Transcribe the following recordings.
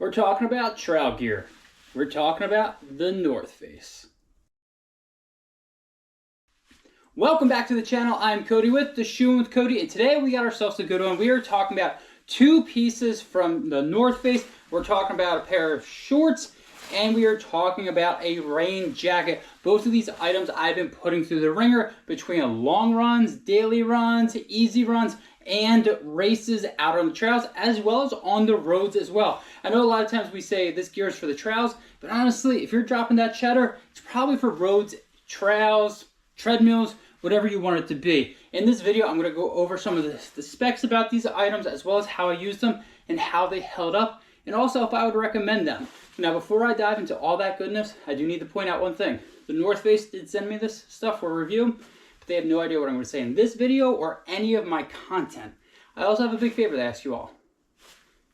We're talking about trail gear. We're talking about the North Face. Welcome back to the channel. I'm Cody with The Shoeing with Cody, and today we got ourselves a good one. We are talking about two pieces from the North Face. We're talking about a pair of shorts, and we are talking about a rain jacket. Both of these items I've been putting through the ringer between long runs, daily runs, easy runs, and races out on the trails, as well as on the roads as well. I know a lot of times we say this gear is for the trails, but honestly, if you're dropping that cheddar, it's probably for roads, trails, treadmills, whatever you want it to be. In this video, I'm going to go over some of the specs about these items, as well as how I used them and how they held up, and also if I would recommend them. Now, before I dive into all that goodness, I do need to point out one thing. The North Face did send me this stuff for review, but they have no idea what I'm going to say in this video or any of my content. I also have a big favor to ask you all.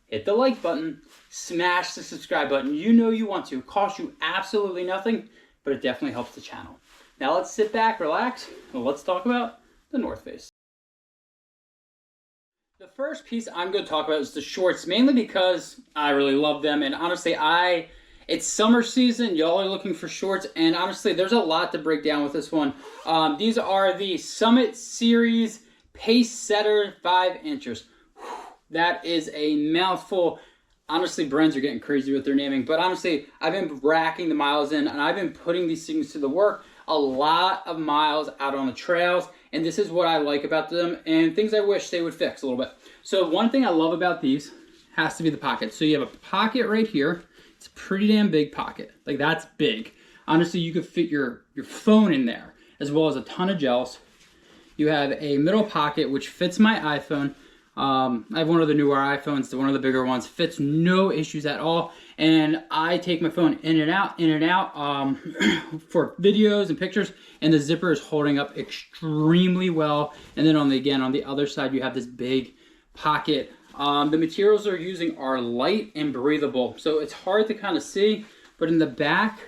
Hit the like button, smash the subscribe button. You know you want to. It costs you absolutely nothing, but it definitely helps the channel. Now let's sit back, relax, and let's talk about the North Face. The first piece I'm going to talk about is the shorts, mainly because I really love them, and honestly, it's summer season, y'all are looking for shorts, and honestly, there's a lot to break down with this one. These are the Summit Series Pacesetter 5 inchers. That is a mouthful. Honestly, brands are getting crazy with their naming, but honestly, I've been racking the miles in, and I've been putting these things to the work. A lot of miles out on the trails, and this is what I like about them, and things I wish they would fix a little bit. So one thing I love about these has to be the pocket. So you have a pocket right here. It's a pretty damn big pocket. Like, that's big. Honestly, you could fit your phone in there, as well as a ton of gels. You have a middle pocket, which fits my iPhone. I have one of the newer iPhones, one of the bigger ones, fits no issues at all, and I take my phone in and out, for videos and pictures, and the zipper is holding up extremely well. And then on the other side, you have this big pocket. The materials they're using are light and breathable, so it's hard to kind of see, but in the back,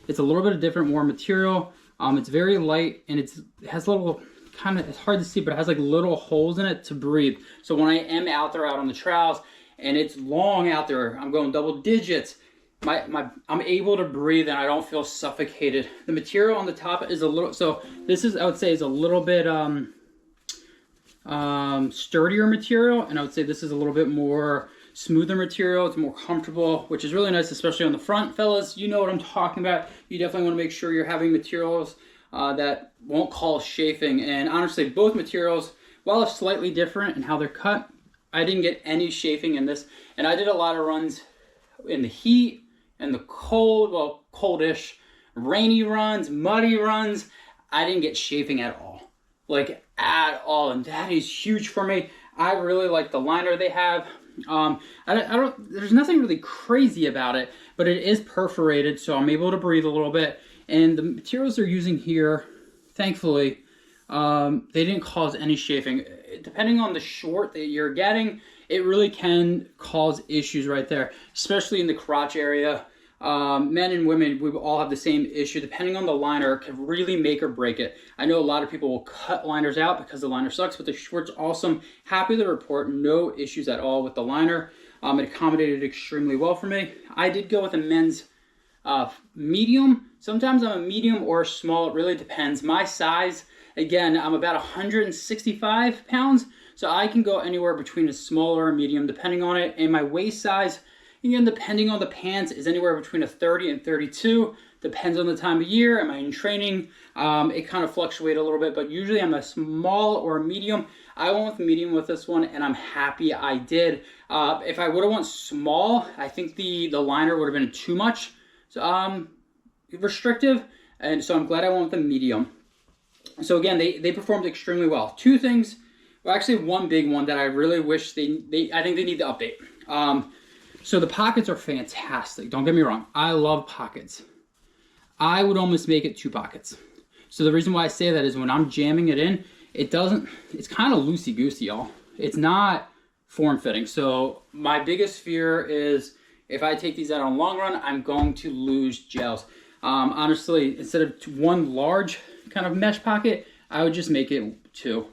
it's a little bit of different, more material. It's very light, and it has little, it's hard to see, but it has like little holes in it to breathe. So when I am out there out on the trails and it's long out there, I'm going double digits, I'm able to breathe and I don't feel suffocated. The material on the top is a little, so this is, I would say, is a little bit sturdier material, and I would say this is a little bit more smoother material. It's more comfortable, which is really nice, especially on the front. Fellas, you know what I'm talking about. You definitely want to make sure you're having materials that won't cause chafing. And honestly, both materials, while it's slightly different in how they're cut, I didn't get any chafing in this. And I did a lot of runs in the heat and the cold, well, coldish, rainy runs, muddy runs. I didn't get chafing at all, like at all. And that is huge for me. I really like the liner they have. There's nothing really crazy about it, but it is perforated, so I'm able to breathe a little bit. And the materials they're using here, thankfully, they didn't cause any chafing. Depending on the short that you're getting, it really can cause issues right there, especially in the crotch area. Men and women, we all have the same issue. Depending on the liner, it can really make or break it. I know a lot of people will cut liners out because the liner sucks, but the short's awesome. Happy to report no issues at all with the liner. It accommodated extremely well for me. I did go with a men's medium. Sometimes I'm a medium or a small, it really depends. My size, again, I'm about 165 pounds, so I can go anywhere between a small or a medium depending on it. And my waist size, again, depending on the pants, is anywhere between a 30 and 32. Depends on the time of year. Am I in training? It kind of fluctuates a little bit, but usually I'm a small or a medium. I went with medium with this one, and I'm happy I did. If I would have went small, I think the liner would have been too much. So, restrictive, and so I'm glad I went with the medium. So again, they performed extremely well. Two things, well, actually one big one that I really wish I think they need to update. So the pockets are fantastic. Don't get me wrong. I love pockets. I would almost make it 2 pockets. So the reason why I say that is when I'm jamming it in, it's kind of loosey-goosey, y'all. It's not form-fitting. So my biggest fear is if I take these out on a long run, I'm going to lose gels. Honestly, instead of one large kind of mesh pocket, I would just make it 2.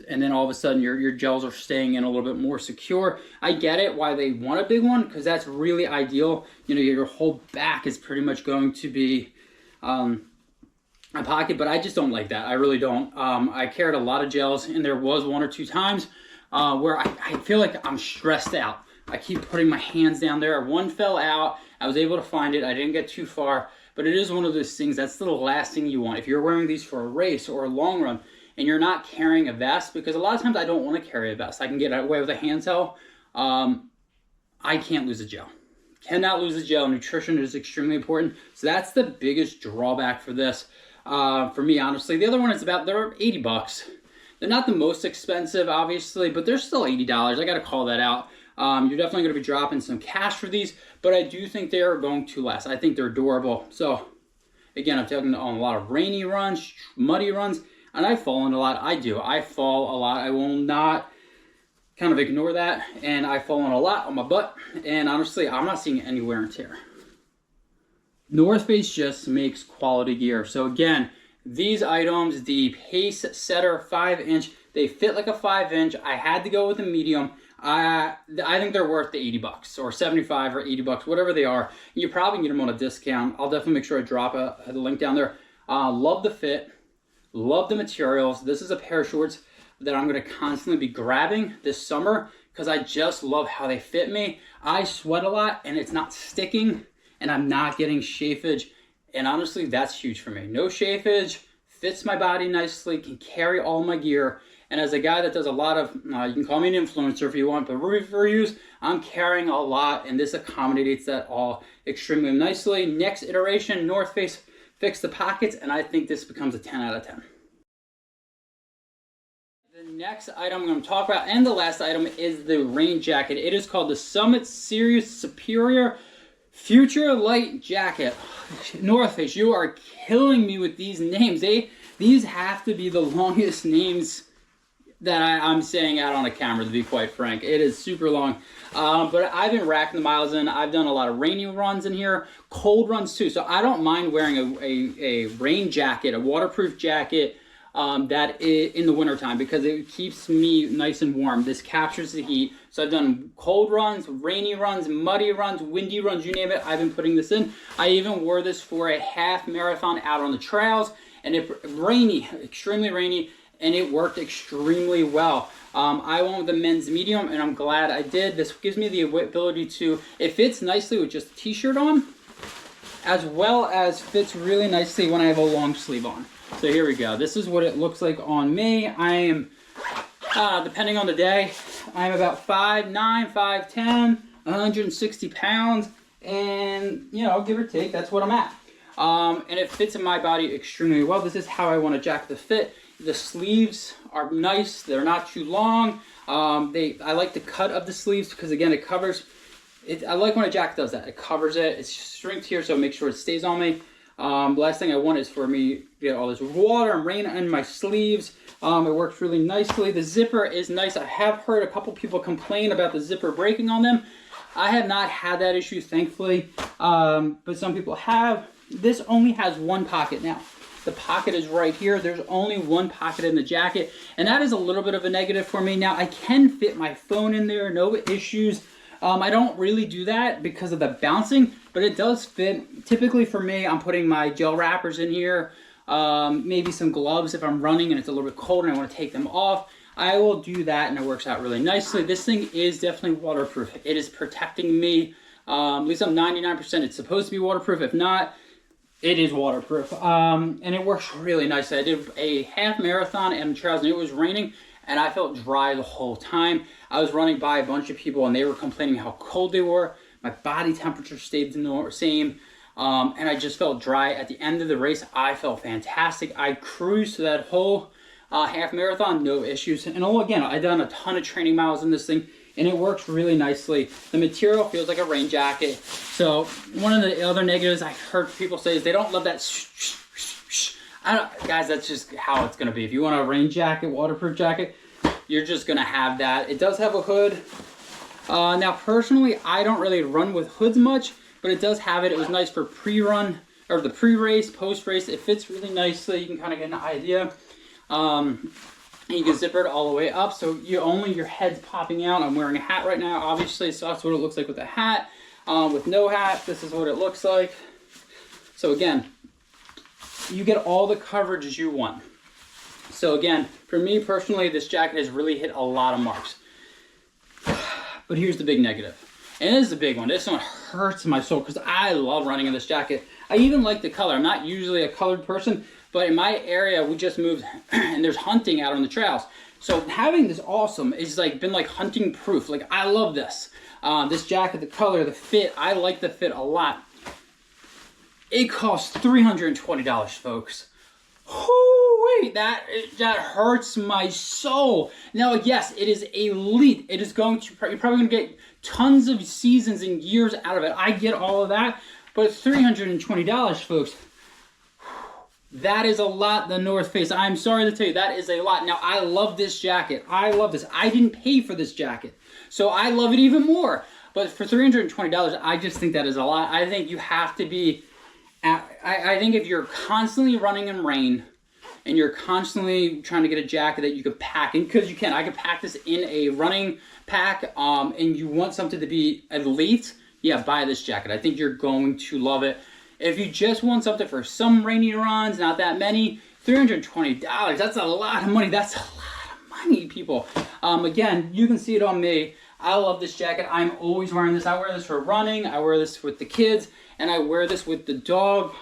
and then all of a sudden your gels are staying in a little bit more secure. I get it why they want a big one, because that's really ideal. You know, your whole back is pretty much going to be a pocket, but I just don't like that. I really don't. I carried a lot of gels, and there was 1 or 2 times where I feel like I'm stressed out. I keep putting my hands down there. One fell out. I was able to find it. I didn't get too far, but it is one of those things that's the last thing you want. If you're wearing these for a race or a long run and you're not carrying a vest, because a lot of times I don't want to carry a vest. I can get away with a hand towel. I can't lose a gel. Cannot lose a gel. Nutrition is extremely important. So that's the biggest drawback for this. For me, honestly. The other one is they're 80 bucks. They're not the most expensive, obviously, but they're still $80. I got to call that out. You're definitely going to be dropping some cash for these, but I do think they are going to last. I think they're durable. So, again, I'm talking on a lot of rainy runs, muddy runs, and I've fallen a lot. I do. I fall a lot. I will not kind of ignore that, and I've fallen a lot on my butt, and honestly, I'm not seeing any wear and tear. North Face just makes quality gear. So, again, these items, the Pacesetter 5-inch, they fit like a 5-inch. I had to go with a medium. I think they're worth the 80 bucks or 75 or 80 bucks, whatever they are. You probably can get them on a discount. I'll definitely make sure I drop the link down there. Love the fit. Love the materials. This is a pair of shorts that I'm going to constantly be grabbing this summer because I just love how they fit me. I sweat a lot and it's not sticking and I'm not getting chafage. And honestly, that's huge for me. No chafage, fits my body nicely, can carry all my gear. And as a guy that does a lot of, you can call me an influencer if you want, but reviews, I'm carrying a lot, and this accommodates that all extremely nicely. Next iteration, North Face fixed the pockets, and I think this becomes a 10 out of 10. The next item I'm going to talk about, and the last item, is the rain jacket. It is called the Summit Series Superior Futurelight Jacket. North Face, you are killing me with these names. These have to be the longest names that I'm saying out on a camera, to be quite frank. It is super long. But I've been racking the miles in. I've done a lot of rainy runs in here, cold runs too. So I don't mind wearing a rain jacket, a waterproof jacket that is in the wintertime because it keeps me nice and warm. This captures the heat. So I've done cold runs, rainy runs, muddy runs, windy runs, you name it. I've been putting this in. I even wore this for a half marathon out on the trails, and rainy, extremely rainy, and it worked extremely well. I went with the men's medium, and I'm glad I did. This gives me the ability to, it fits nicely with just a t-shirt on, as well as fits really nicely when I have a long sleeve on. So here we go. This is what it looks like on me. I am, depending on the day, I'm about 5'9", 5'10", 160 pounds, and, you know, give or take, that's what I'm at. And it fits in my body extremely well. This is how I want a jacket to fit. The sleeves are nice. They're not too long. I like the cut of the sleeves because, again, it covers it. I like when a jacket does that. It covers it. It's stripped here, so make sure it stays on me. Last thing I want is for me to get all this water and rain in my sleeves. It works really nicely. The zipper is nice. I have heard a couple people complain about the zipper breaking on them. I have not had that issue, thankfully, but some people have. This only has one pocket now. The pocket is right here. There's only one pocket in the jacket, and that is a little bit of a negative for me. Now, I can fit my phone in there, no issues. I don't really do that because of the bouncing, but it does fit. Typically for me, I'm putting my gel wrappers in here, maybe some gloves if I'm running and it's a little bit cold and I want to take them off. I will do that, and it works out really nicely. This thing is definitely waterproof. It is protecting me. At least I'm 99% it's supposed to be waterproof. If not, it is waterproof, and it works really nicely. I did a half marathon in trails, and it was raining, and I felt dry the whole time. I was running by a bunch of people, and they were complaining how cold they were. My body temperature stayed the same, and I just felt dry. At the end of the race, I felt fantastic. I cruised to that whole half marathon, no issues. And again, I've done a ton of training miles in this thing, and it works really nicely. The material feels like a rain jacket. So one of the other negatives I've heard people say is they don't love that guys, that's just how it's gonna be. If you want a rain jacket, waterproof jacket, you're just gonna have that. It does have a hood. Now personally, I don't really run with hoods much, but it does have it. It was nice for pre-run, or the pre-race, post-race. It fits really nicely. You can kind of get an idea. And you can zipper it all the way up, so your head's popping out. I'm wearing a hat right now, obviously, so that's what it looks like with a hat. With no hat, this is what it looks like. So again, you get all the coverage you want. So again, for me personally, this jacket has really hit a lot of marks. But here's the big negative. And this is a big one. This one hurts my soul because I love running in this jacket. I even like the color. I'm not usually a colored person, but in my area, we just moved and there's hunting out on the trails. So having this awesome is like been like hunting proof. Like I love this. This jacket, the color, the fit, I like the fit a lot. It costs $320, folks. Wait, that hurts my soul. Now, yes, it is elite. It is going to, you're probably going to get tons of seasons and years out of it. I get all of that, but $320, folks. That is a lot, the North Face. I'm sorry to tell you, that is a lot. Now, I love this jacket. I love this. I didn't pay for this jacket, so I love it even more. But for $320, I just think that is a lot. I think you have to be, I think if you're constantly running in rain and you're constantly trying to get a jacket that you could pack in, because you can, I could pack this in a running pack, and you want something to be elite, yeah, buy this jacket. I think you're going to love it. If you just want something for some rainy runs, not that many, $320, that's a lot of money. That's a lot of money, people. Again, you can see it on me. I love this jacket. I'm always wearing this. I wear this for running. I wear this with the kids, and I wear this with the dog.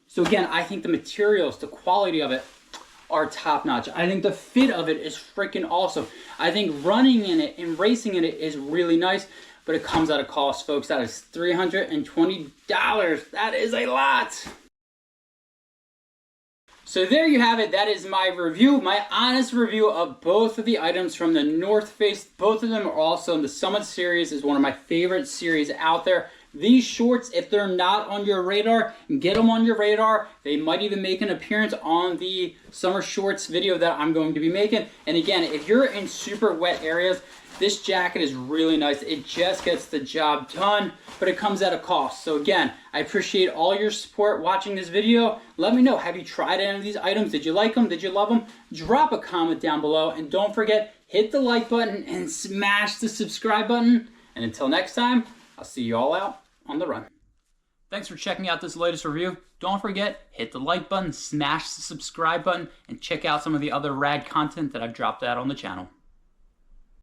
So again, I think the materials, the quality of it are top notch. I think the fit of it is freaking awesome. I think running in it and racing in it is really nice, but it comes at a cost, folks. That is $320. That is a lot. So there you have it. That is my review, my honest review of both of the items from the North Face. Both of them are also in the Summit series. Is one of my favorite series out there. These shorts, if they're not on your radar, get them on your radar. They might even make an appearance on the summer shorts video that I'm going to be making. And again, if you're in super wet areas, this jacket is really nice. It just gets the job done, but it comes at a cost. So again, I appreciate all your support watching this video. Let me know, have you tried any of these items? Did you like them? Did you love them? Drop a comment down below, and don't forget, hit the like button and smash the subscribe button. And until next time, I'll see you all out on the run. Thanks for checking out this latest review. Don't forget, hit the like button, smash the subscribe button, and check out some of the other rad content that I've dropped out on the channel.